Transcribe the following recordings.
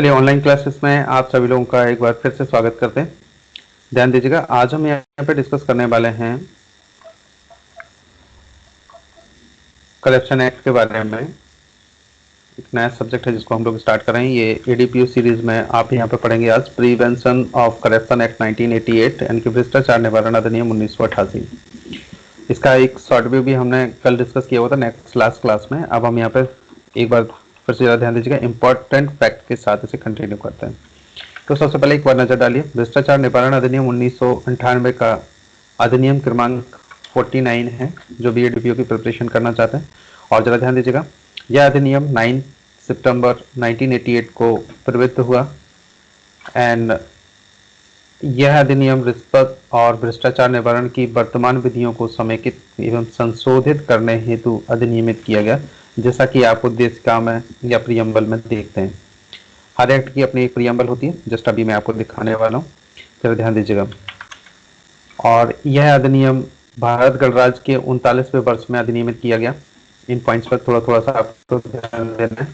चलिए, online classes में आप सभी लोगों का एक बार फिर से स्वागत करते हैं। ध्यान दीजिएगा, आज हम यहाँ पे डिस्कस करने वाले हैं करप्शन एक्ट के बारे में। एक नया सब्जेक्ट है जिसको हम लोग स्टार्ट कर रहे हैं। ये एडीपीयू सीरीज में आप यहाँ पे पढ़ेंगे आज प्रिवेंशन ऑफ करप्शन एक्ट 1988 यानी कि भ्रष्टाचार निवारण अधिनियम 1988। इसका एक शॉर्ट व्यू भी हमने कल डिस्कस किया हुआ था नेक्स्ट लास्ट क्लास में। अब हम यहाँ पे एक बार फिर से ज़्यादा ध्यान दीजिएगा, इंपॉर्टेंट फैक्ट के साथ इसे कंटिन्यू करते हैं। तो सबसे पहले एक बार नजर डालिए, भ्रष्टाचार निवारण अधिनियम 1998 का अधिनियम क्रमांक 49 है, जो भी एडीपीओ की प्रिपरेशन करना चाहते हैं। और जरा ध्यान दीजिएगा, यह अधिनियम 9 सितंबर 1988 को प्रवृत्त हुआ एंड यह अधिनियम रिश्वत और भ्रष्टाचार निवारण की वर्तमान विधियों को समेकित एवं संशोधित करने हेतु अधिनियमित किया गया, जैसा कि आप उद्देशिका में या प्रियम्बल में देखते हैं। हर एक्ट की अपनी एक प्रियम्बल होती है, जस्ट अभी मैं आपको दिखाने वाला हूँ, जरा ध्यान दीजिएगा। और यह अधिनियम भारत गणराज्य के 39वें वर्ष में अधिनियमित किया गया। इन पॉइंट्स पर थोड़ा थोड़ा सा आपको ध्यान देना है।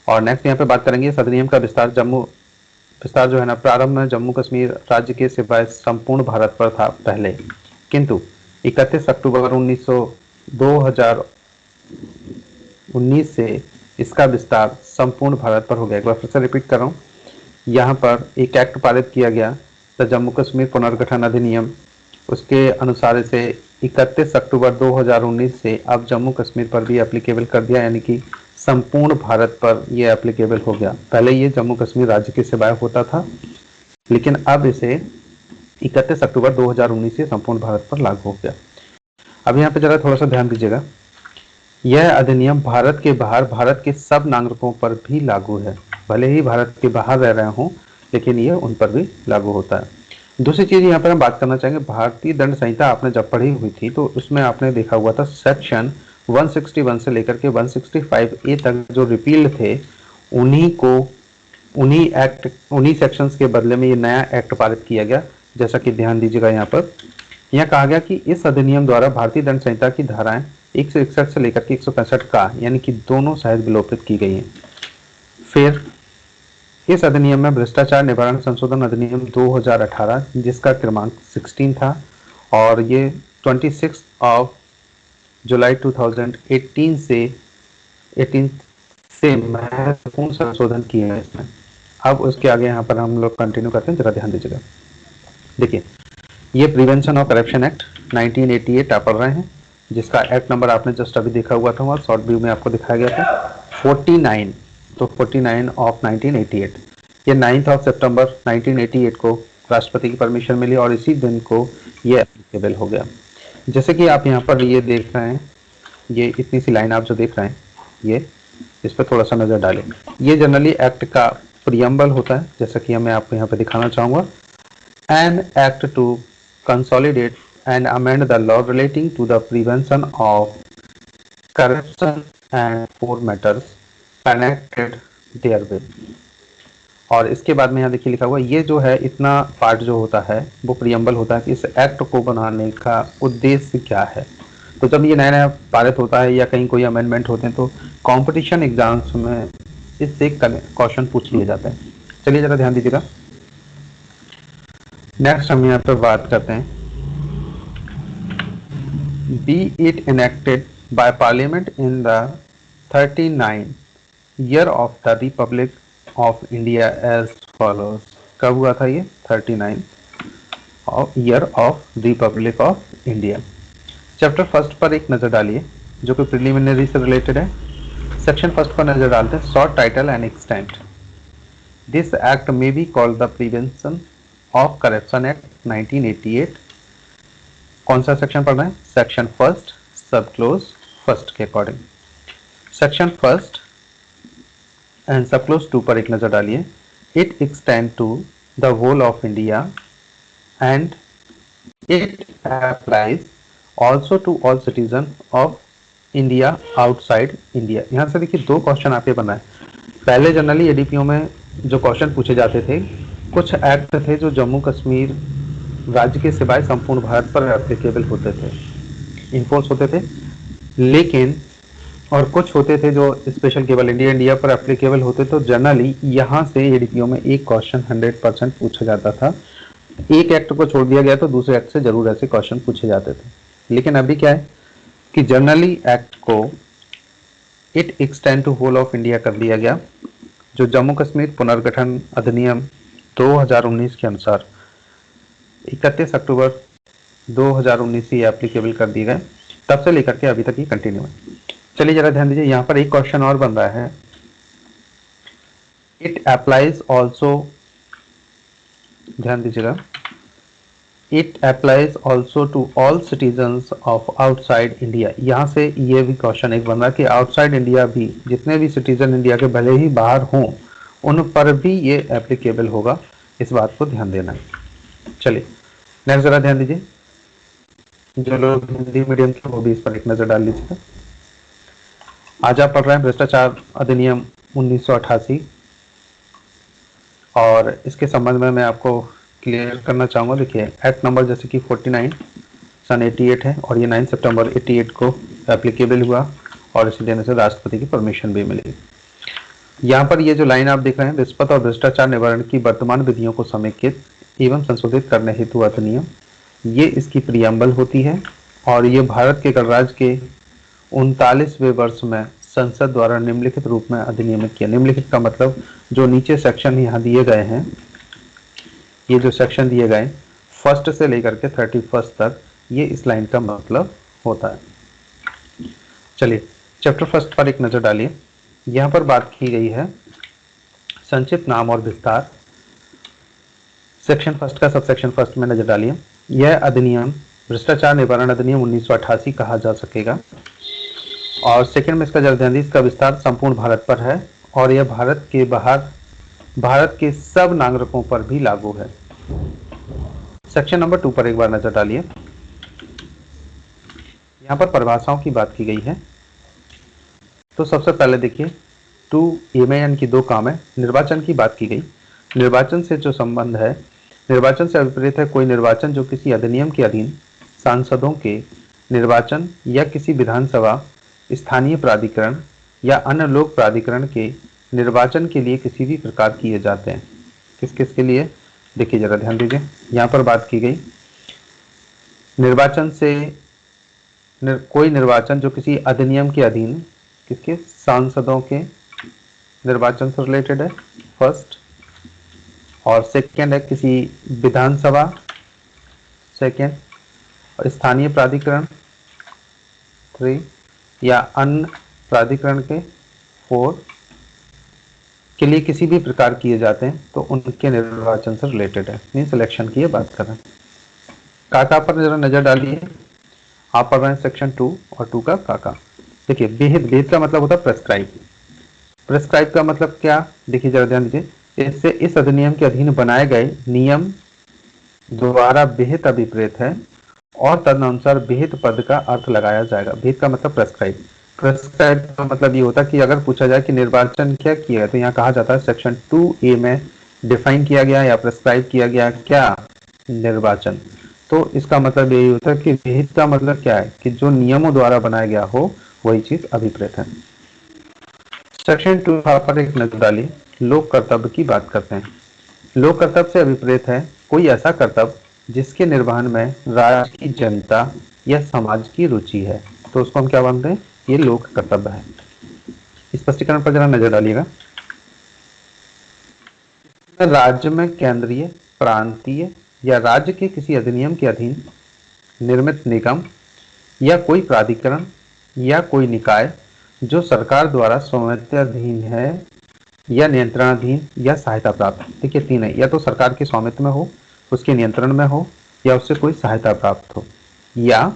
और नेक्स्ट यहाँ पे बात करेंगे इस अधिनियम का विस्तार जो है ना, प्रारंभ में जम्मू कश्मीर राज्य के सिवाय संपूर्ण भारत पर था पहले, किंतु 31 अक्टूबर 2019 से इसका विस्तार संपूर्ण भारत पर हो गया। एक बार फिर से रिपीट कर रहा हूँ, यहाँ पर एक एक्ट पारित किया गया, द जम्मू कश्मीर पुनर्गठन अधिनियम। उसके अनुसार इसे 31 अक्टूबर 2019 से अब जम्मू कश्मीर पर भी एप्लीकेबल कर दिया, यानी कि संपूर्ण भारत पर यह एप्लीकेबल हो गया। पहले ये जम्मू कश्मीर राज्य के सिवाय होता था, लेकिन अब इसे 31 अक्टूबर 2019 से संपूर्ण भारत पर लागू हो गया। अब यहाँ पे जरा थोड़ा सा ध्यान दीजिएगा, यह अधिनियम भारत के बाहर भारत के सब नागरिकों पर भी लागू है। भले ही भारत के बाहर रह रहे हों, लेकिन ये उन पर भी लागू होता है। दूसरी चीज यहाँ पर हम बात करना चाहेंगे, भारतीय दंड संहिता आपने जब पढ़ी हुई थी तो उसमें आपने देखा हुआ था सेक्शन 161 से लेकर के 165A तक जो रिपील्ड थे, उन्हीं सेक्शंस के बदले में ये नया एक्ट पारित किया गया। जैसा कि ध्यान दीजिएगा, यहाँ पर यह कहा गया कि इस अधिनियम द्वारा भारतीय दंड संहिता की धाराएं 161 से लेकर के 165 का यानी कि दोनों शायद विलोपित की गई हैं। फिर इस अधिनियम में भ्रष्टाचार निवारण संशोधन अधिनियम 2018, जिसका क्रमांक 16 था, और ये 26 जुलाई 2018 से महत्वपूर्ण संशोधन किए हैं इसमें। अब उसके आगे यहाँ पर हम लोग कंटिन्यू करते हैं, जरा ध्यान दीजिएगा। देखिए, ये प्रिवेंशन ऑफ करप्शन एक्ट 1988 आप पढ़ रहे हैं, जिसका एक्ट नंबर आपने जस्ट अभी देखा हुआ था, वहाँ शॉर्ट व्यू में आपको दिखाया गया था 49। तो 49 ऑफ 1988, ये 9 सितंबर 1988 को राष्ट्रपति की परमिशन मिली और इसी दिन को ये एप्लीकेबल हो गया। जैसे कि आप यहाँ पर ये देख रहे हैं, ये इतनी सी लाइन आप जो देख रहे हैं, ये इस पर थोड़ा सा नजर डालें। ये जनरली एक्ट का प्रियम्बल होता है, जैसा कि मैं आपको यहाँ पे दिखाना चाहूंगा। An act to consolidate and amend the law relating to the prevention of corruption and four matters connected therewith। और इसके बाद में यहाँ देखिए लिखा हुआ, ये जो है इतना पार्ट जो होता है वो प्रियम्बल होता है कि इस एक्ट को बनाने का उद्देश्य क्या है। तो जब ये नया नया पारित होता है या कहीं कोई अमेंडमेंट होते हैं तो कंपटीशन एग्जाम्स में इससे क्वेश्चन पूछ लिए जाते हैं। चलिए जरा ध्यान दीजिएगा, नेक्स्ट हम यहाँ पर बात करते हैं, be it enacted by Parliament in the 39th year of the Republic of India as follows। कब हुआ था ये? 39th year of Republic of India। Chapter first पर एक नजर डालिए, जो कि प्रिलिमिनरी से रिलेटेड है। सेक्शन फर्स्ट पर नजर डालते हैं, short title and extent. This act may be called the prevention of corruption act 1988। कौन सा सेक्शन पढ़ रहे हैं? Section first, sub clause first के according. Section first and sub clause 2 पर एक नजर डालिए। It extend to the whole of India and it applies also to all citizen of India outside India. यहाँ से देखिए 2 क्वेश्चन आप ये बनाए। पहले जनरली एडीपीओ में जो क्वेश्चन पूछे जाते थे, कुछ एक्ट थे जो जम्मू कश्मीर राज्य के सिवाय संपूर्ण भारत पर एप्लीकेबल होते थे, इन्फोर्स होते थे, लेकिन और कुछ होते थे जो स्पेशल केवल इंडिया पर एप्लीकेबल होते, तो जनरली यहाँ से एडीपीओ में एक क्वेश्चन 100% पूछा जाता था। एक एक्ट को छोड़ दिया गया तो दूसरे एक्ट से जरूर ऐसे क्वेश्चन पूछे जाते थे। लेकिन अभी क्या है कि जनरली एक्ट को it extend to whole of India कर दिया गया। जो जम्मू कश्मीर पुनर्गठन अधिनियम 2019 के अनुसार 31 अक्टूबर 2019 से एप्लीकेबल कर दिए गए, तब से लेकर के अभी तक ये कंटिन्यू है। चलिए जरा ध्यान दीजिए, यहाँ पर एक क्वेश्चन और बन रहा है। इट अप्लाइज ऑल्सो, ध्यान दीजिएगा, it applies also to all citizens of outside India. यहाँ से ये भी क्वेश्चन एक बन रहा है कि आउटसाइड इंडिया भी जितने भी सिटीजन इंडिया के भले ही बाहर हों, उन पर भी ये एप्लीकेबल होगा, इस बात को ध्यान देना है। चलिए नेक्स्ट जरा ध्यान दीजिए, जो लोग हिंदी मीडियम के वो भी इस पर एक नजर डाल लीजिएगा। आज आप पढ़ रहे हैं भ्रष्टाचार अधिनियम 1988, और इसके संबंध में मैं आपको क्लियर करना चाहूँगा। देखिए एक्ट नंबर जैसे कि 49 सन 88 है, और ये 9 सितंबर 88 को एप्लीकेबल हुआ, और इसी देने से राष्ट्रपति की परमिशन भी मिली। यहाँ पर ये जो लाइन आप देख रहे हैं, विस्पत और भ्रष्टाचार निवारण की वर्तमान विधियों को समेकित एवं संशोधित करने हेतु अधिनियम, ये इसकी प्रियम्बल होती है, और ये भारत के गणराज्य के 39वें वर्ष में संसद द्वारा निम्नलिखित रूप में अधिनियमित किया। निम्नलिखित का मतलब जो नीचे सेक्शन यहाँ दिए गए हैं, ये जो सेक्शन दिए गए फर्स्ट से लेकर के 31 तक, ये इस लाइन का मतलब होता है। चलिए चैप्टर फर्स्ट पर एक नजर डालिए। यहाँ पर बात की गई है संक्षिप्त नाम और विस्तार। सेक्शन फर्स्ट का सबसेक्शन फर्स्ट में नजर डालिए। यह अधिनियम भ्रष्टाचार निवारण अधिनियम 1988 कहा जा सकेगा। और सेकंड में इसका जरा ध्यान दीजिए, इसका विस्तार संपूर्ण भारत पर है, और यह भारत के बाहर भारत के सब नागरिकों पर भी लागू है। सेक्शन नंबर 2 पर एक बार नजर डालिए। यहाँ पर परिभाषाओं की बात की गई है। तो सबसे पहले देखिए 2A में यानी कि 2 काम है, निर्वाचन की बात की गई। निर्वाचन से जो संबंध है, निर्वाचन से अभिप्रेत है कोई निर्वाचन जो किसी अधिनियम के अधीन सांसदों के निर्वाचन या किसी विधानसभा, स्थानीय प्राधिकरण या अन्य लोक प्राधिकरण के निर्वाचन के लिए किसी भी प्रकार किए जाते हैं। किस किस के लिए, देखिए जरा ध्यान दीजिए। यहाँ पर बात की गई निर्वाचन से कोई निर्वाचन जो किसी अधिनियम के अधीन किसके, सांसदों के निर्वाचन से रिलेटेड है फर्स्ट, और सेकंड है किसी विधानसभा, सेकंड, और स्थानीय प्राधिकरण 3, या अन्य प्राधिकरण के 4 के लिए किसी भी प्रकार किए जाते हैं, तो उनके निर्वाचन से रिलेटेड है, मीन्स इलेक्शन की बात कर रहे हैं। काका पर जरा नजर डालिए, आप पढ़ रहे हैं सेक्शन 2 और 2 का काका। देखिए विहित, विहित का मतलब होता है प्रेस्क्राइब। प्रेस्क्राइब का मतलब क्या, देखिए जरा ध्यान दीजिए। इससे इस अधिनियम के अधीन बनाए गए नियम द्वारा विहित अभिप्रेत है, और तदनुसार विहित पद का अर्थ लगाया जाएगा। विहित का मतलब प्रेस्क्राइब। प्रेस्क्राइब का मतलब ये होता है कि अगर पूछा जाए कि निर्वाचन क्या किया है, तो यहाँ कहा जाता है सेक्शन 2A में डिफाइन किया गया या प्रेस्क्राइब किया गया क्या, निर्वाचन। तो इसका मतलब यही होता है कि विहित का मतलब क्या है कि जो नियमों द्वारा बनाया गया हो वही चीज अभिप्रेत है। सेक्शन 2 पर एक नजर डालिए। लोक कर्तव्य की बात करते हैं। लोक कर्तव्य से अभिप्रेत है कोई ऐसा कर्तव्य जिसके निर्वहन में राज्य की जनता या समाज की रुचि है, तो उसको हम क्या मानते हैं, ये लोक कर्तव्य है। स्पष्टीकरण पर जरा नजर डालिएगा। राज्य में केंद्रीय, प्रांतीय या राज्य के किसी अधिनियम के अधीन निर्मित निगम या कोई प्राधिकरण या कोई निकाय जो सरकार द्वारा स्वामित्वाधीन है या नियंत्रणाधीन या सहायता प्राप्त, देखिए 3 है, या तो सरकार के स्वामित्व में हो, उसके नियंत्रण में हो, या उससे कोई सहायता प्राप्त हो, या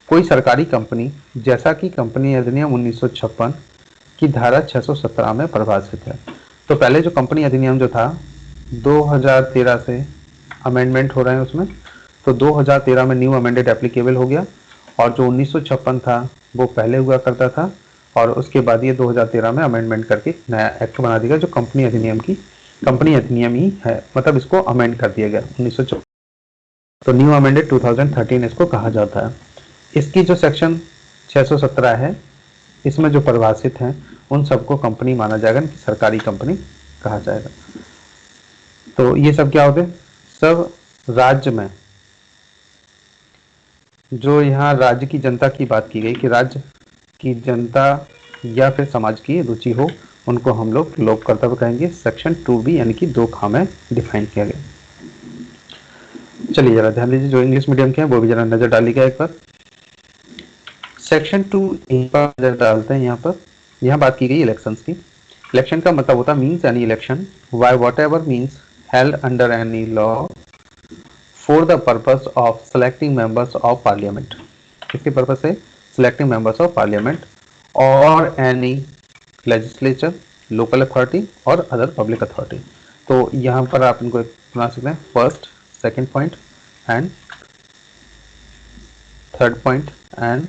कोई सरकारी कंपनी जैसा कि कंपनी अधिनियम 1956 की धारा 617 में परिभाषित है। तो पहले जो कंपनी अधिनियम जो था 2013 से अमेंडमेंट हो रहे हैं उसमें, तो 2013 में न्यू अमेंडेड एप्लीकेबल हो गया, और जो 1956 था वो पहले हुआ करता था, और उसके बाद ये 2013 में अमेंडमेंट करके नया एक्ट बना दिया जो कंपनी अधिनियम ही है, मतलब इसको अमेंड कर दिया गया 1956, तो न्यू अमेंडेड 2013 इसको कहा जाता है। इसकी जो सेक्शन 617 है इसमें जो परिभाषित हैं उन सबको कंपनी माना जाएगा, कि सरकारी कंपनी कहा जाएगा। तो ये सब क्या होते हैं, सब राज्य में, जो यहाँ राज्य की जनता की बात की गई कि राज्य की जनता या फिर समाज की रुचि हो, उनको हम लोग लोक कर्तव्य कहेंगे। सेक्शन 2B यानी कि 2 में डिफाइन किया गया। चलिए जरा ध्यान दीजिए, जो इंग्लिश मीडियम के हैं वो भी जरा नजर डालिएगा एक बार। सेक्शन 2A पर नजर डालते हैं। यहाँ बात की गई इलेक्शंस की। इलेक्शन का मतलब होता है means any election by whatever means held under any law for the purpose of selecting members of parliament. किसके पर्पस से? सेलेक्टिंग मेंबर्स ऑफ पार्लियामेंट और एनी लेजिस्लेचर, लोकल अथॉरिटी और अदर पब्लिक अथॉरिटी। तो यहाँ पर आप इनको बना सकते हैं, first, second point and third point and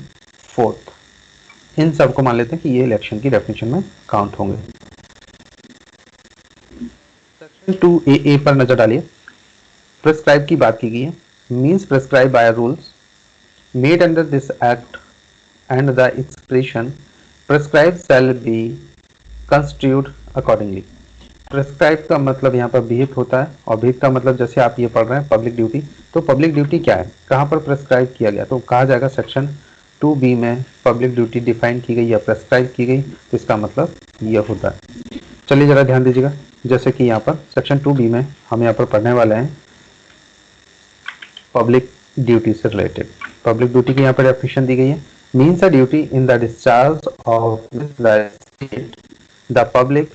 fourth. इन सबको मान लेते हैं कि ये इलेक्शन की डेफिनेशन में काउंट होंगे। सेक्शन 2AA पर नजर डालिए। प्रेस्क्राइब की बात की गई है। Means prescribe by rules made under this act and the expression prescribe shall be constitute accordingly. Prescribe का मतलब यहाँ पर विहित होता है, और विहित का मतलब जैसे आप ये पढ़ रहे हैं पब्लिक ड्यूटी। तो पब्लिक ड्यूटी क्या है, कहाँ पर प्रेस्क्राइब किया गया, तो कहा जाएगा सेक्शन 2B में पब्लिक ड्यूटी डिफाइन की गई या प्रेस्क्राइब की गई, तो इसका मतलब यह होता है। चलिए जरा ध्यान दीजिएगा, जैसे कि यहाँ पर सेक्शन 2B में हम यहाँ पर पढ़ने वाले हैं पब्लिक ड्यूटी से रिलेटेड। पब्लिक ड्यूटी की यहाँ पर डेफिनेशन दी गई है। Means a duty in the discharge of the state, the public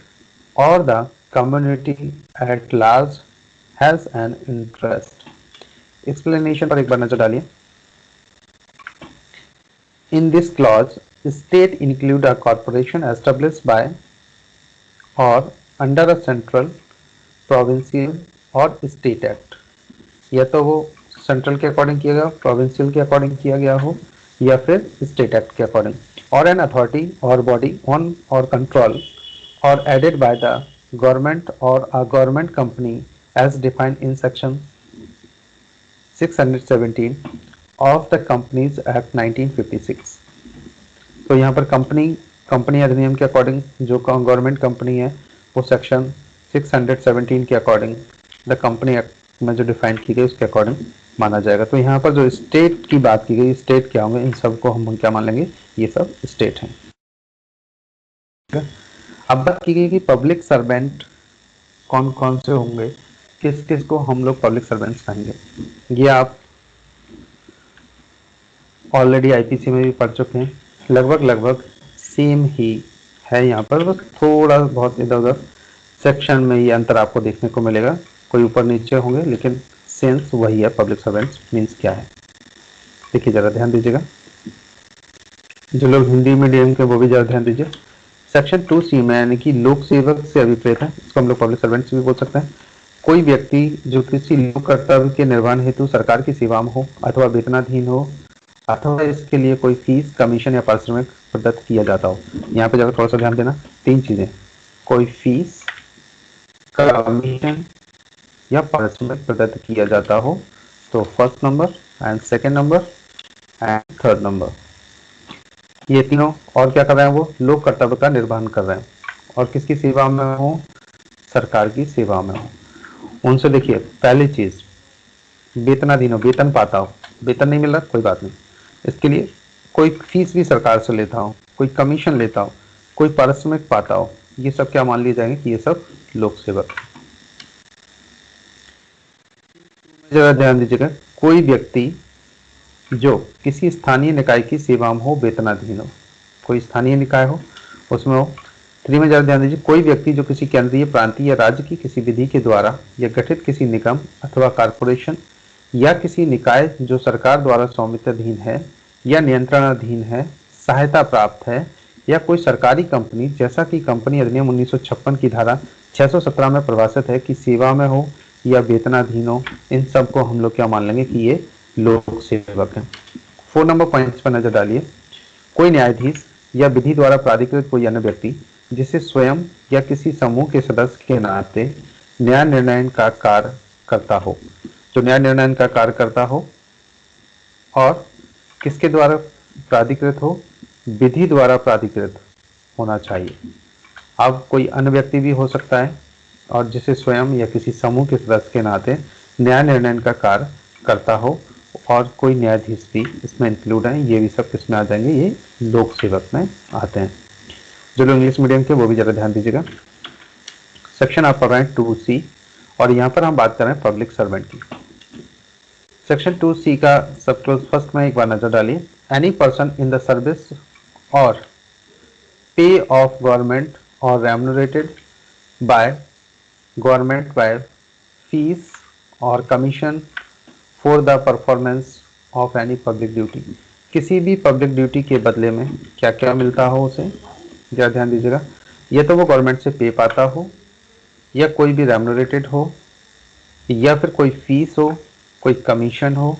और the community at large has an interest। explanation पर एक बार नजर डालिए। In this clause, state include a corporation established by or under a central, provincial और state act। या तो वो सेंट्रल के अकॉर्डिंग किया गया, प्रोविंशियल के अकॉर्डिंग किया गया हो, या फिर स्टेट एक्ट के अकॉर्डिंग, और एन अथॉरिटी और बॉडी ऑन और कंट्रोल और aided by the government or a government company as defined in section 617 of the Companies Act 1956। तो यहाँ पर कंपनी अधिनियम के अकॉर्डिंग जो गवर्नमेंट कंपनी है वो सेक्शन 617 के अकॉर्डिंग द कंपनी एक्ट में जो डिफाइन की गई उसके अकॉर्डिंग माना जाएगा। तो यहाँ पर जो स्टेट की बात की गई, स्टेट क्या होंगे, इन सब को हम क्या मान लेंगे, ये सब स्टेट हैं। अब बात की गई कि पब्लिक सर्वेंट कौन कौन से होंगे, किस किस को हम लोग पब्लिक सर्वेंट्स कहेंगे। ये आप ऑलरेडी आईपीसी में भी पढ़ चुके हैं, लगभग सेम ही है। यहाँ पर बस थोड़ा बहुत इधर उधर सेक्शन में ये अंतर आपको देखने को मिलेगा, कोई ऊपर नीचे होंगे, लेकिन सेंस वही है। पब्लिक सर्वेंट्स मीन्स क्या है, देखिए जरा ध्यान दीजिएगा। जो लोग हिंदी मीडियम के वो भी जरा ध्यान दीजिए। सेक्शन 2C में यानी कि लोक सेवक से अभिप्रेत है, इसको हम लोग पब्लिक सर्वेंट्स भी बोल सकते हैं। कोई व्यक्ति जो किसी लोक कर्तव्य के निर्वहन हेतु सरकार की सेवा में हो अथवा वेतनाधीन हो, अथवा इसके लिए कोई फीस, कमीशन या पारिश्रमिक प्रदत्त किया जाता हो। यहाँ पे जरा थोड़ा सा ध्यान देना, 3 चीजें, कोई फीस, कमीशन या पारिश्रमिक प्रदत्त किया जाता हो, तो first number and second number and third number, ये तीनों और क्या कर रहे हैं, वो लोक कर्तव्य का निर्वहन कर रहे हैं और किसकी सेवा में हो, सरकार की सेवा में हो। उनसे देखिए, पहली चीज वेतनाधीन हो, वेतन पाता हो, वेतन नहीं मिल रहा कोई बात नहीं, इसके लिए कोई फीस भी सरकार से लेता हो, कोई कमीशन लेता हो, कोई पारिश्रमिक पाता हो, ये सब क्या मान लिए जाएंगे कि ये सब लोक सेवक। जरा ध्यान दीजिएगा, कोई व्यक्ति जो किसी स्थानीय निकाय की सेवा में हो, वेतनाधीन हो, कोई स्थानीय निकाय हो उसमें हो। 3 में जरा ध्यान दीजिए, कोई व्यक्ति जो किसी केंद्रीय, प्रांतीय या राज्य की किसी विधि के द्वारा या गठित किसी निगम अथवा कारपोरेशन या किसी निकाय जो सरकार द्वारा स्वामित्वाधीन है या नियंत्रणाधीन है, सहायता प्राप्त है, या कोई सरकारी कंपनी जैसा कि कंपनी अधिनियम 1956 की धारा 617 में परिभाषित है कि सेवा में हो या वेतनाधीन हो, इन सब को हम लोग क्या मान लेंगे कि ये लोक सेवक है। 4 नंबर पॉइंट पर नजर डालिए। कोई न्यायाधीश या विधि द्वारा प्राधिकृत कोई अन्य व्यक्ति जिसे स्वयं या किसी समूह के सदस्य के नाते न्याय निर्णय का कार्य करता हो, जो न्याय निर्णय का कार्य करता हो और किसके द्वारा प्राधिकृत हो, विधि द्वारा प्राधिकृत होना चाहिए। अब कोई अन्य व्यक्ति भी हो सकता है और जिसे स्वयं या किसी समूह के सदस्य के नाते न्याय निर्णय का कार्य करता हो, और कोई न्यायाधीश भी इसमें इंक्लूड है। ये भी सब किसमें आ जाएंगे, ये लोक सेवक में आते हैं। जो लोग इंग्लिश मीडियम के वो भी जरा ध्यान दीजिएगा। सेक्शन आप पढ़ रहे हैं 2C, और यहाँ पर हम बात कर रहे हैं पब्लिक सर्वेंट की। सेक्शन 2C का सब क्लोज फर्स्ट में एक बार नजर डालिए। Any person in the service और पे ऑफ गवर्नमेंट और रेम्यूनरेटेड बाय गवर्नमेंट बाय फीस और commission for the performance of any public duty. किसी भी पब्लिक ड्यूटी के बदले में क्या क्या मिलता हो उसे, क्या ध्यान दीजिएगा, या तो वो गवर्नमेंट से पे पाता हो, या कोई भी रेम्यूनरेटेड हो, या फिर कोई फीस हो, कोई कमीशन हो,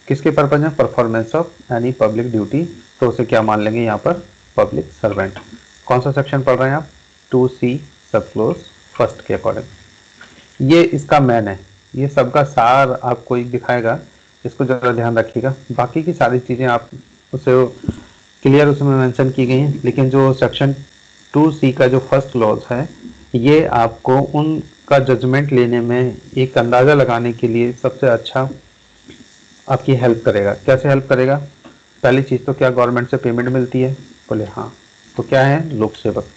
किसके पर्पज में, performance of any public duty, तो उसे क्या मान लेंगे यहाँ पर, पब्लिक सर्वेंट। कौन सा सेक्शन पढ़ रहे हैं आप, 2C सब क्लोज फर्स्ट के अकॉर्डिंग। ये इसका मैन है, ये सबका सार आपको एक दिखाएगा, इसको जरा ध्यान रखिएगा। बाकी की सारी चीजें आप उसे क्लियर उसमें मेंशन की गई हैं, लेकिन जो सेक्शन 2C का जो फर्स्ट क्लॉज है, ये आपको उनका जजमेंट लेने में एक अंदाजा लगाने के लिए सबसे अच्छा आपकी हेल्प करेगा। कैसे हेल्प करेगा, पहली चीज तो क्या गवर्नमेंट से पेमेंट मिलती है, बोले हाँ, तो क्या है, लोक सेवक।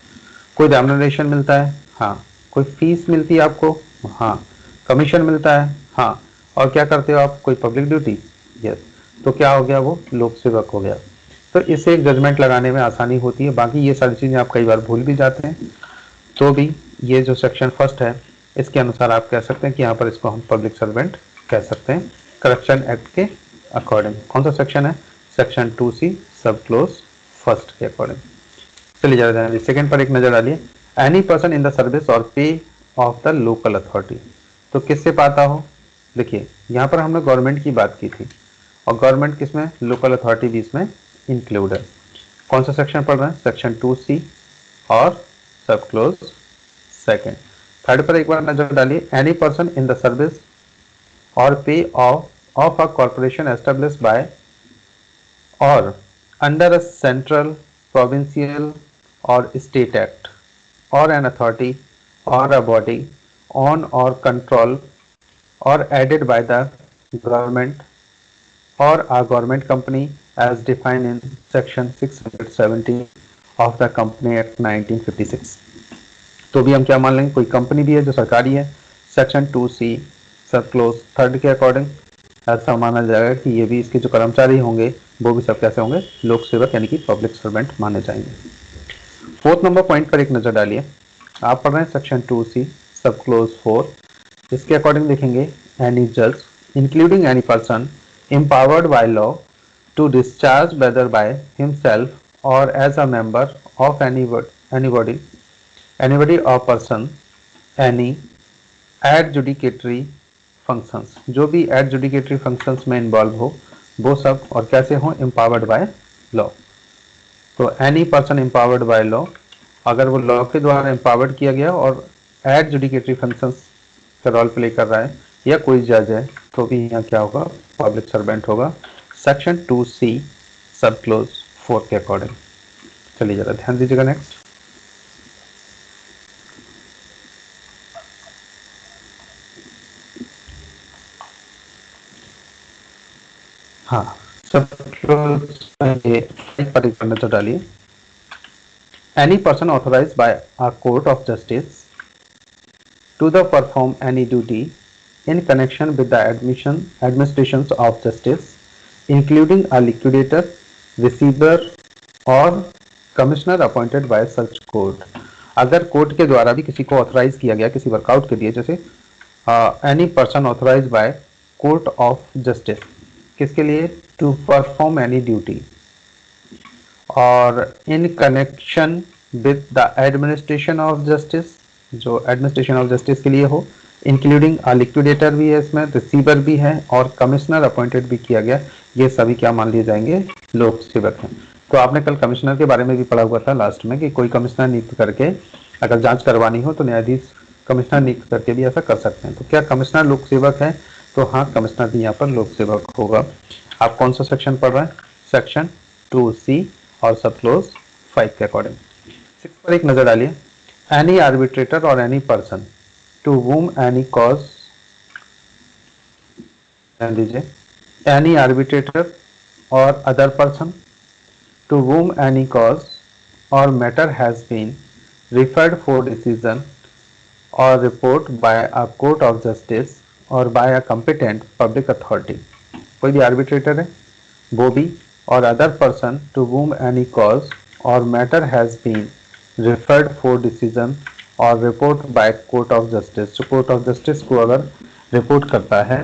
कोई रेम्यूनरेशन मिलता है, हाँ। कोई फीस मिलती है आपको, हाँ। कमीशन मिलता है, हाँ। और क्या करते हो आप, कोई पब्लिक ड्यूटी, यस, तो क्या हो गया, वो लोक सेवक हो गया। तो इससे एक जजमेंट लगाने में आसानी होती है। बाकी ये सारी चीजें आप कई बार भूल भी जाते हैं, तो भी ये जो सेक्शन फर्स्ट है इसके अनुसार आप कह सकते हैं कि यहाँ पर इसको हम पब्लिक सर्वेंट कह सकते हैं, करप्शन एक्ट के अकॉर्डिंग। कौन सा सेक्शन है, सेक्शन 2C सब क्लोज फर्स्ट के अकॉर्डिंग। चलिए जरा सेकंड पर एक नजर डालिए। Any person in the service और पे ऑफ द लोकल अथॉरिटी, तो किससे पाता हो, देखिए यहाँ पर हमने गवर्नमेंट की बात की थी, और गवर्नमेंट किसमें, लोकल अथॉरिटी भी इसमें इंक्लूड है। कौन सा सेक्शन पढ़ रहे हैं, सेक्शन 2C और सब क्लोज सेकंड। थर्ड पर एक बार नजर डालिए। Any person in the service और पे of a corporation established by और अंडर अ सेंट्रल, प्रोविंशियल और स्टेट एक्ट और एन अथॉरिटी और अ बॉडी ऑन और कंट्रोल और एडेड बाय द गवर्नमेंट और a government company as defined in section 670 of the Company Act 1956। तो भी हम क्या मान लेंगे, कोई कंपनी भी है जो सरकारी है, सेक्शन 2C सब क्लोज थर्ड के अकॉर्डिंग ऐसा माना जाएगा कि ये भी इसके जो कर्मचारी होंगे वो भी सब कैसे होंगे, लोक सेवक यानी कि पब्लिक सर्वेंट माने जाएंगे। फोर्थ नंबर पॉइंट पर एक नजर डालिए। आप पढ़ रहे हैं सेक्शन 2C सब क्लोज 4, इसके अकॉर्डिंग देखेंगे, एनी जज including any person empowered by law to discharge whether by himself or as a member of anybody or person any adjudicatory functions, जो भी adjudicatory functions में involve हो वो सब, और कैसे हो, empowered by law। तो any person empowered by law, अगर वो लॉ के द्वारा empowered किया गया और adjudicatory functions का रोल प्ले कर रहा है, या कोई जज है, तो भी यहाँ क्या होगा, पब्लिक सर्वेंट होगा, सेक्शन 2C सब क्लोज 4 के अकॉर्डिंग। चलिए जरा ध्यान दीजिएगा नेक्स्ट। हाँ, सब क्लोज पर एक नजर डालिए। Any person authorised by a court of justice to the perform any duty in connection with the administrations of justice, including a liquidator, receiver or commissioner appointed by such court। अगर court के द्वारा भी किसी को authorise किया गया किसी workout के लिए, जैसे any person authorise by court of justice, किसके लिए, टू परफॉर्म एनी ड्यूटी, और in connection with the administration of justice, जो एडमिनिस्ट्रेशन ऑफ जस्टिस के लिए हो, इंक्लूडिंग लिक्विडेटर भी है इसमें, रिसीवर भी है, और कमिश्नर अपॉइंटेड भी किया गया, ये सभी क्या मान लिए जाएंगे, लोक सेवक हैं। तो आपने कल कमिश्नर के बारे में भी पढ़ा हुआ था लास्ट में कि कोई कमिश्नर नियुक्त करके अगर जांच करवानी हो तो न्यायाधीश कमिश्नर नियुक्त करके भी ऐसा कर सकते हैं। तो क्या कमिश्नर लोक सेवक है, तो हाँ, कमिश्नर भी यहाँ पर लोक सेवक होगा। आप कौन सा सेक्शन पढ़ रहे हैं, सेक्शन 2C और सब क्लोज 5 के अकॉर्डिंग। 6 पर एक नजर डालिए। एनी आर्बिट्रेटर और any person to whom any cause, ध्यान दीजिए, एनी आर्बिट्रेटर और other person to whom any cause or matter has been referred for decision or report by a court of justice or by a competent public authority। कोई भी arbitrator है, वो भी, और other person to whom any cause or matter has been referred for decision और report by court of justice, जो court of justice को अगर रिपोर्ट करता है,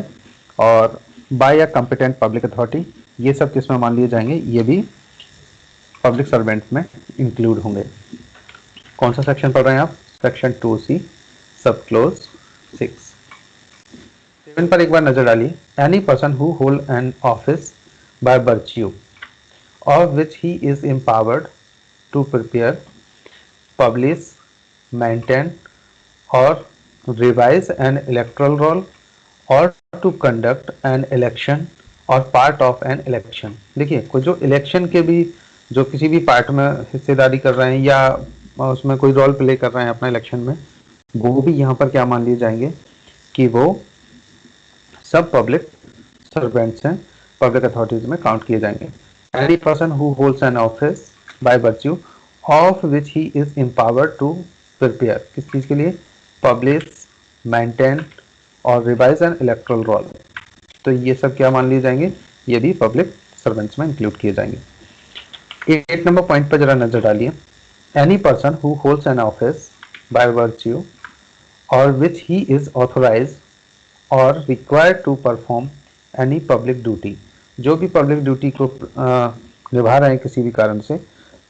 और by a competent public authority, ये सब किसमें मान लिए जाएंगे, ये भी पब्लिक सर्वेंट में इंक्लूड होंगे। कौन सा सेक्शन पढ़ रहे हैं आप? सेक्शन 2C सब क्लोज 6। 7 पर एक बार नजर डालिए। Any person who hold an office by virtue of which he is empowered to prepare, publish, maintain और रिवाइज एन इलेक्टोरल रोल और टू कंडक्ट एन इलेक्शन और पार्ट ऑफ एन इलेक्शन। देखिए, कोई जो इलेक्शन के भी, जो किसी भी पार्ट में हिस्सेदारी कर रहे हैं या उसमें कोई रोल प्ले कर रहे हैं अपना इलेक्शन में, वो भी यहाँ पर क्या मान लिए जाएंगे कि वो सब पब्लिक सर्वेंट्स हैं, पब्लिक अथॉरिटीज में काउंट किए जाएंगे। Any person who holds an office by virtue of which he is empowered to prepare, किस चीज के लिए? पब्लिश, मेंटेन और रिवाइज एन इलेक्टोरल रोल। तो ये सब क्या मान लिए जाएंगे? ये भी पब्लिक सर्वेंट्स में इंक्लूड किए जाएंगे। 8 नंबर पॉइंट पर जरा नजर डालिए। Any person who holds an office by virtue और विच ही इज ऑथोराइज और required to perform any public duty, जो भी पब्लिक ड्यूटी को निभा रहे हैं किसी भी कारण से,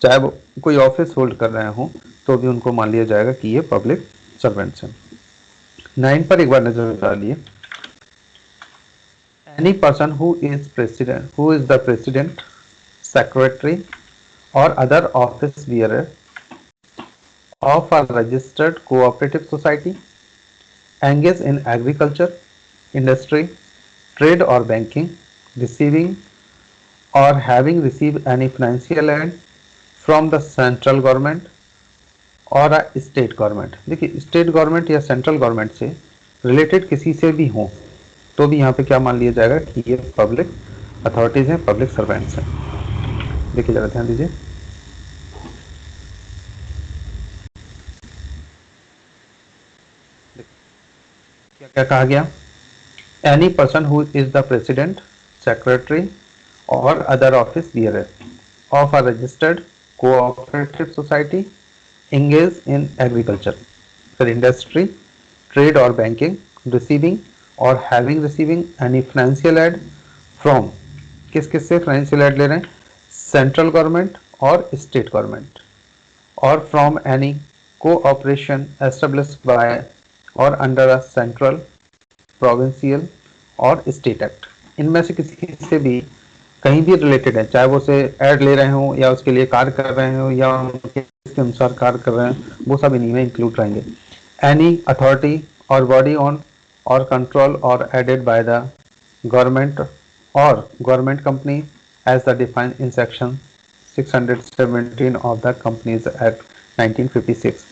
चाहे वो कोई ऑफिस होल्ड कर रहे हों, तो भी उनको मान लिया जाएगा कि ये पब्लिक सर्वेंट्स हैं। 9 पर एक बार नजर डालिए। Any person who is president, who is the president, secretary or other office bearer of a registered cooperative society engaged in agriculture, industry, trade or banking, receiving or having received any financial aid from the central government or a state government। देखिए, state government या central government से related किसी से भी हो, तो भी यहाँ पे क्या मान लिया जाएगा कि ये पब्लिक अथॉरिटीज हैं, पब्लिक सर्वेंट्स हैं। देखिए, जरा ध्यान दीजिए। क्या कहा गया? Any person who is the president, secretary और other office bearer of a registered cooperative society engage in agriculture, फिर इंडस्ट्री, ट्रेड और बैंकिंग, रिसीविंग और having receiving any financial aid from, किस किस से फाइनेंशियल एड ले रहे हैं? सेंट्रल गवर्नमेंट और स्टेट गवर्नमेंट, और from any corporation established by और अंडर अ सेंट्रल, प्रोविंशियल और स्टेट एक्ट। इनमें से किसी से भी कहीं भी रिलेटेड है, चाहे वो से ऐड ले रहे हो या उसके लिए कार्य कर रहे हो या उनके अनुसार कार्य कर रहे हैं, वो सब इन्हीं में इंक्लूड रहेंगे। एनी अथॉरिटी और बॉडी ऑन और कंट्रोल और एडेड बाय द गवर्नमेंट और government company as the defined in section 617 of the Companies Act 1956।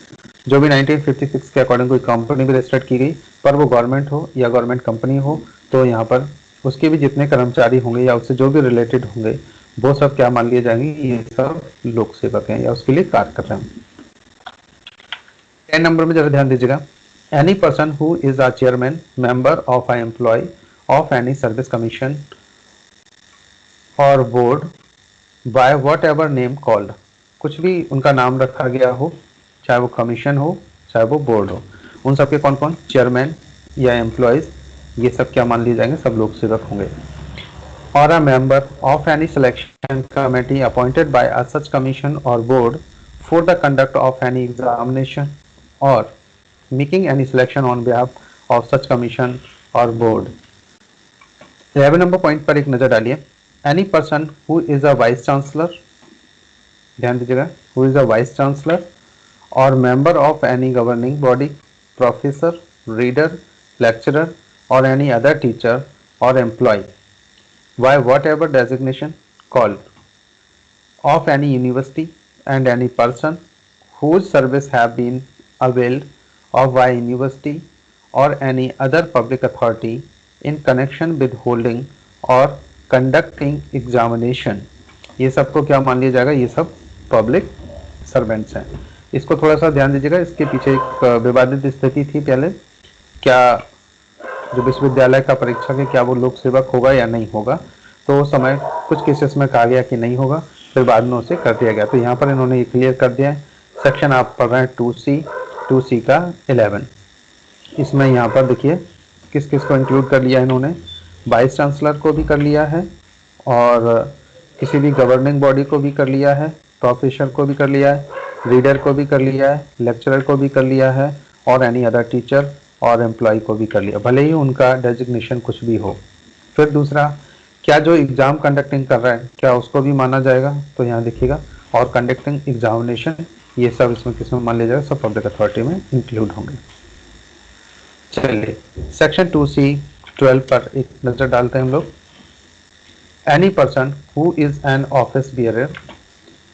जो भी 1956 के अकॉर्डिंग कोई कंपनी भी रजिस्टर्ड की गई, पर वो गवर्नमेंट हो या गवर्नमेंट कंपनी हो, तो यहाँ पर उसके भी जितने कर्मचारी होंगे या उससे जो भी रिलेटेड होंगे, वो सब क्या मान लिए जाएंगे? ये सब लोक सेवक हैं या उसके लिए कार्य कर रहे हैं। 10 नंबर में जरा ध्यान दीजिएगा। Any person who is a chairman, member of a employ of any service commission और board by whatever name called, कुछ भी उनका नाम रखा गया हो, चाहे वो कमीशन हो चाहे वो बोर्ड हो, उन सबके कौन कौन? चेयरमैन या एम्प्लॉयज, ये सब क्या मान लिए जाएंगे? सब लोक सेवक होंगे। और a member of any selection committee appointed by a such commission और board for the conduct of any examination और making any selection on behalf of such commission और बोर्ड। 11 नंबर पॉइंट पर एक नजर डालिए। Any person who is a vice chancellor, ध्यान दीजिएगा, who is a vice chancellor और member of any governing body, professor, reader, lecturer और any other teacher और employ by what ever designation called of any university and any person whose service have been availed of by university or any other public authority in connection with holding or conducting examination। ये सबको क्या मान लिया जाएगा, ये सब public servants हैं। इसको थोड़ा सा ध्यान दीजिएगा, इसके पीछे एक विवादित स्थिति थी पहले, क्या जो विश्वविद्यालय का परीक्षा के क्या वो लोक सेवक होगा या नहीं होगा, तो उस समय कुछ केसेस में कहा गया कि नहीं होगा, फिर बाद में उसे कर दिया गया। तो यहाँ पर इन्होंने ये क्लियर कर दिया है। सेक्शन आप पढ़ रहे हैं 2C का 11। इसमें यहाँ पर देखिए किस किस को इंक्लूड कर लिया है इन्होंने, वाइस चांसलर को भी कर लिया है और किसी भी गवर्निंग बॉडी को भी कर लिया है, प्रोफेसर को भी कर लिया है, रीडर को भी कर लिया है, लेक्चरर को भी कर लिया है और एनी अदर टीचर और एम्प्लॉय को भी कर लिया, भले ही उनका डेजिग्नेशन कुछ भी हो। फिर दूसरा, क्या जो एग्जाम कंडक्टिंग कर रहा है क्या उसको भी माना जाएगा, तो यहाँ देखिएगा और कंडक्टिंग एग्जामिनेशन, ये सब इसमें किसमें मान लिया जाएगा, सब पब्लिक अथॉरिटी में इंक्लूड होंगे। चलिए सेक्शन 2C12 पर एक नजर डालते हैं हम लोग। Any person who is an office bearer,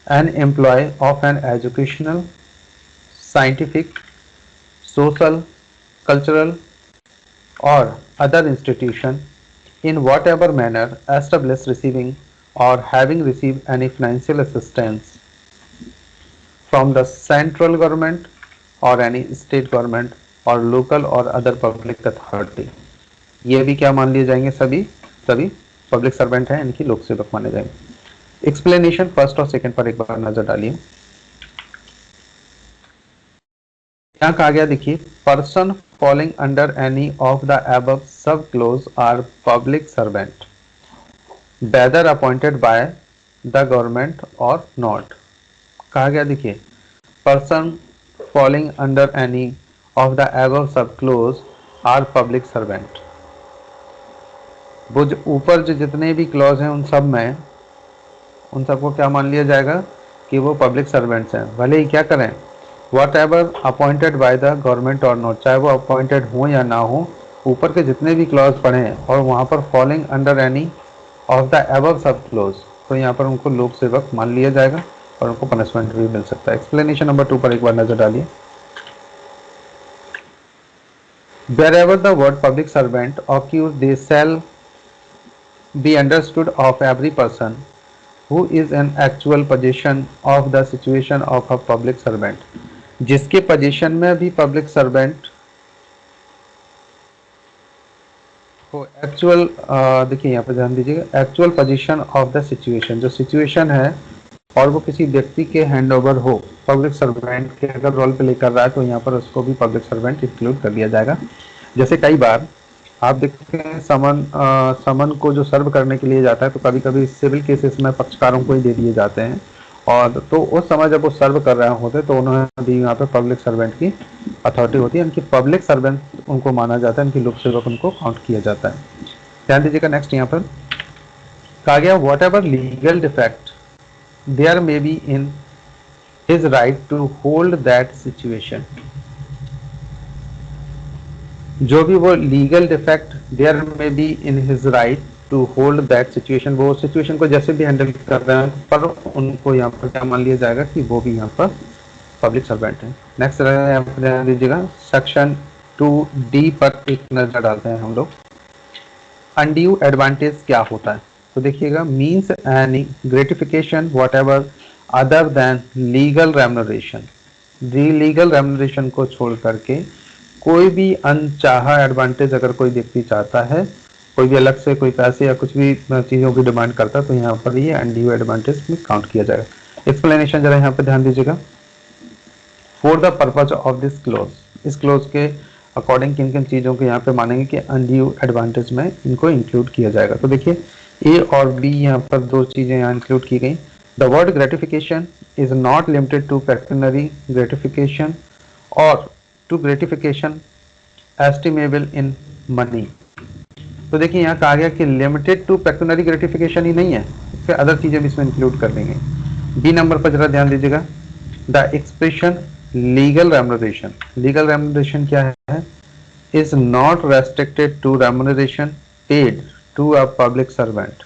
an employee of an educational, scientific, social, cultural or other institution in whatever manner established receiving or having received any financial assistance from the central government or any state government or local or other public authority, ये भी क्या मान लिए जाएंगे, सभी public servant हैं, इनकी लोक सेवक माने जाएंगे। एक्सप्लेनेशन फर्स्ट और सेकंड पर एक बार नजर डालिए। यहाँ कहा गया देखिए, person falling under any of the above sub clause are public servant whether appointed by the government और नॉट। कहा गया देखिए, person falling under any of the above sub clause are public servant. वो जो ऊपर जो जितने भी क्लॉज हैं उन सब में, उन सबको क्या मान लिया जाएगा कि वो पब्लिक सर्वेंट्स हैं, भले ही क्या करें, what ever appointed by the government और नॉट, चाहे वो अपॉइंटेड हो या ना हो, ऊपर के जितने भी क्लॉज पढ़े हैं और वहाँ पर falling under any of the above sub clause, तो यहाँ पर उनको लोक सेवक मान लिया जाएगा और उनको पनिशमेंट भी मिल सकता है। एक्सप्लेनेशन नंबर 2 पर एक बार नजर डालिए। Wherever the word public servant occurs, they shall be understood of every person who is in actual possession of the situation of a public servant। जिसके पोजीशन में भी पब्लिक सर्वेंट हो, एक्चुअल, देखिए यहाँ पे ध्यान दीजिएगा, actual position of the situation, जो सिचुएशन है और वो किसी व्यक्ति के हैंड ओवर हो, पब्लिक सर्वेंट के अगर रोल प्ले कर रहा है तो यहाँ पर उसको भी पब्लिक सर्वेंट इंक्लूड कर दिया जाएगा। जैसे कई बार आप देखते हैं समन को जो सर्व करने के लिए जाता है तो कभी कभी सिविल केसेस में पक्षकारों को ही दे दिए जाते हैं, और तो उस समय जब वो सर्व कर रहे होते तो उन्होंने भी यहाँ पे पब्लिक सर्वेंट की अथॉरिटी होती है, इनकी पब्लिक सर्वेंट उनको माना जाता है, इनकी लोक सेवक उनको काउंट किया जाता है। ध्यान दीजिएगा। नेक्स्ट यहाँ पर कहा गया, whatever legal defect there may be in his right to hold that situation. जो भी वो legal defect there may be in his right to hold that situation, वो सिचुएशन को जैसे भी हैंडल कर रहे हैं पर उनको यहाँ पर क्या मान लिया जाएगा कि वो भी यहाँ पर पब्लिक सर्वेंट है। नेक्स्ट यहाँ पर ध्यान दीजिएगा, सेक्शन 2D पर एक नजर डालते हैं हम लोग। अनड्यू एडवांटेज क्या होता है, तो देखिएगा, means any gratification what ever other than legal remuneration. Legal remuneration को छोड़ करके कोई भी अनचाहा एडवांटेज अगर कोई व्यक्ति चाहता है, कोई भी अलग से कोई पैसे या कुछ भी चीज़ों की डिमांड करता है, तो यहाँ पर ये अनड्यू एडवांटेज में काउंट किया जाएगा। एक्सप्लेनेशन जरा यहाँ पे ध्यान दीजिएगा। For the purpose of this close, इस क्लोज के अकॉर्डिंग किन किन चीज़ों को यहाँ पे मानेंगे कि अनड्यू एडवांटेज में इनको इंक्लूड किया जाएगा। तो देखिए, ए और बी यहाँ पर दो चीज़ें यहाँ इंक्लूड की गई। The word gratification is not limited to pecuniary gratification और to gratification estimable in money. तो देखिए यहाँ कहा गया कि लिमिटेड टू पेक्यूनरी ग्रेटिफिकेशन ही नहीं है, फिर अदर चीजें भी इसमें इंक्लूड कर देंगे। बी नंबर पर जरा ध्यान दीजिएगा, the expression legal remuneration. Legal remuneration क्या है, is not restricted to remuneration paid to a public servant.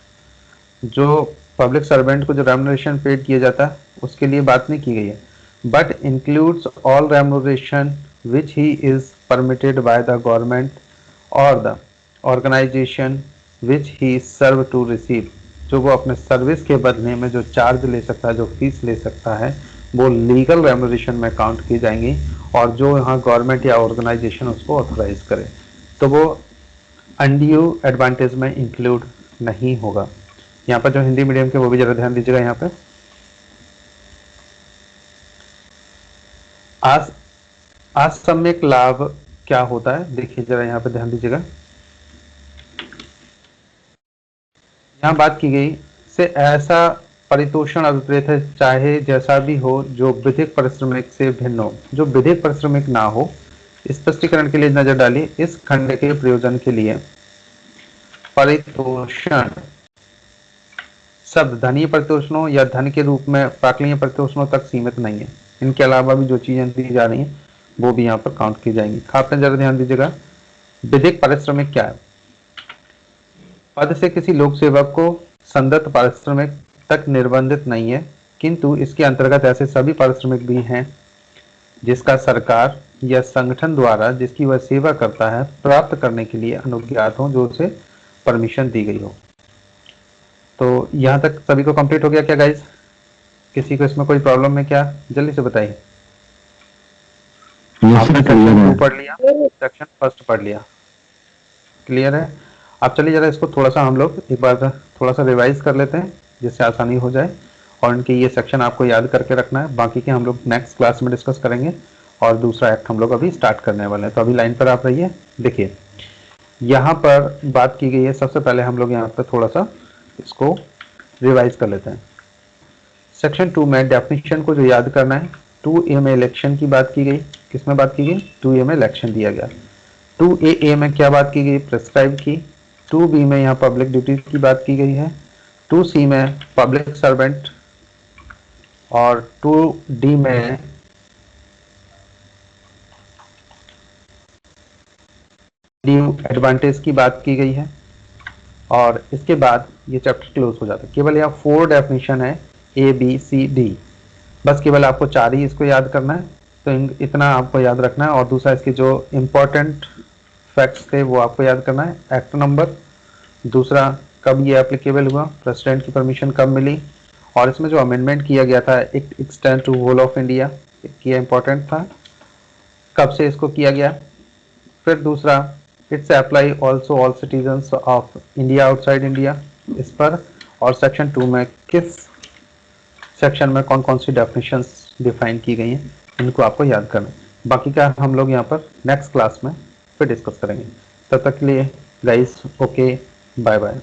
जो पब्लिक सर्वेंट को जो रेम्युनरेशन पेड किया जाता है उसके लिए बात नहीं की गई है, but includes all remuneration which he is permitted by the government और the organisation which he serve to receive. जो वो अपने सर्विस के बदले में जो चार्ज ले सकता है, जो फीस ले सकता है, वो लीगल रेम्युनरेशन में काउंट की जाएंगी, और जो यहाँ गवर्नमेंट या ऑर्गेनाइजेशन उसको ऑथोराइज करे तो वो अनड्यू एडवांटेज में इंक्लूड नहीं होगा। यहाँ पर जो हिंदी मीडियम के वो भी जरा ध्यान दीजिएगा। यहाँ पे असम्यक लाभ क्या होता है, देखिए जरा यहाँ पे ध्यान दीजिएगा। यहाँ बात की गई से ऐसा परितोषण अभिप्रेत है, चाहे जैसा भी हो, जो विधिक पारिश्रमिक से भिन्न हो, जो विधिक पारिश्रमिक ना हो। स्पष्टीकरण के लिए नजर डालिए, इस खंड के प्रयोजन के लिए परितोषण शब्द धनीय परितोषणों या धन के रूप में प्राक्कलनीय परितोषणों तक सीमित नहीं है। इनके अलावा भी जो चीजें दी जा रही हैं वो भी यहाँ पर काउंट की जाएंगी। आपने जरा ध्यान दीजिएगा, विधिक पारिश्रमिक क्या है? पद से किसी लोक सेवक को संदत्त पारिश्रमिक तक निर्बंधित नहीं है, किंतु इसके अंतर्गत ऐसे सभी पारिश्रमिक भी हैं जिसका सरकार या संगठन द्वारा जिसकी वह सेवा करता है प्राप्त करने के लिए अनुज्ञात हो, जो उसे परमिशन दी गई हो। तो यहाँ तक सभी को कंप्लीट हो गया क्या गाइस? किसी को इसमें कोई प्रॉब्लम है क्या? जल्दी से बताइए। आपने सेक्शन 2 पढ़ लिया, सेक्शन फर्स्ट पढ़ लिया, क्लियर है? अब चलिए जरा इसको थोड़ा सा हम लोग एक बार थोड़ा सा रिवाइज कर लेते हैं जिससे आसानी हो जाए, और इनके ये सेक्शन आपको याद करके रखना है। बाकी के हम लोग नेक्स्ट क्लास में डिस्कस करेंगे, और दूसरा एक्ट हम लोग अभी स्टार्ट करने वाले हैं। तो अभी लाइन पर आप रहिए। देखिए यहाँ पर बात की गई है, सबसे पहले हम लोग यहाँ पर थोड़ा सा इसको रिवाइज कर लेते हैं। सेक्शन 2 में डेफिनेशन को जो याद करना है, 2A में इलेक्शन की बात की गई। किसमें बात की गई? 2A में इलेक्शन दिया गया। 2AA में क्या बात की गई? प्रेस्क्राइब की। 2B में यहाँ पब्लिक ड्यूटी की बात की गई है। 2C में पब्लिक सर्वेंट, और 2D में एडवांटेज की बात की गई है। और इसके बाद ये चैप्टर क्लोज हो जाता है। केवल यहाँ 4 डेफिनेशन है, ABCD, बस केवल आपको 4 ही इसको याद करना है। तो इतना आपको याद रखना है, और दूसरा इसके जो इम्पोर्टेंट फैक्ट्स थे वो आपको याद करना है। एक्ट नंबर, दूसरा कब ये एप्लीकेबल हुआ, प्रेसिडेंट की परमिशन कब मिली, और इसमें जो अमेंडमेंट किया गया था it extend to whole of India, ये इंपॉर्टेंट था, कब से इसको किया गया। फिर दूसरा, it's apply also all citizens of India outside India, इस पर। और सेक्शन 2 में किस सेक्शन में कौन कौन सी डेफिनेशंस डिफाइन की गई हैं, इनको आपको याद करना है। बाकी का हम लोग यहाँ पर नेक्स्ट क्लास में फिर डिस्कस करेंगे। तब तक के लिए गाइस ओके, बाय बाय।